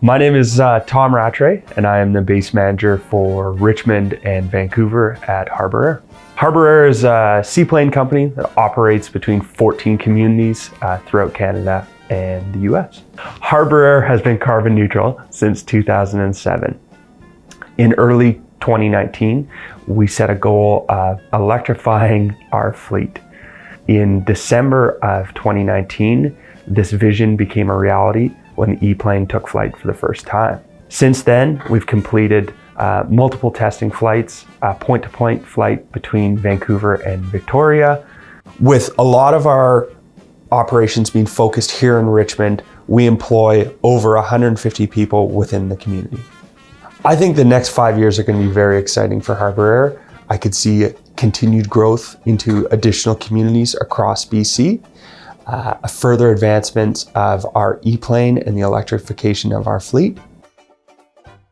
My name is Tom Rattray, and I am the base manager for Richmond and Vancouver at Harbour Air. Harbour Air is a seaplane company that operates between 14 communities throughout Canada and the US. Harbour Air has been carbon neutral since 2007. In early 2019, we set a goal of electrifying our fleet. In December of 2019, this vision became a reality when the E-plane took flight for the first time. Since then, we've completed multiple testing flights, point-to-point flight between Vancouver and Victoria. With a lot of our operations being focused here in Richmond, we employ over 150 people within the community. I think the next 5 years are going to be very exciting for Harbour Air. I could see continued growth into additional communities across BC, a further advancement of our E-plane and the electrification of our fleet,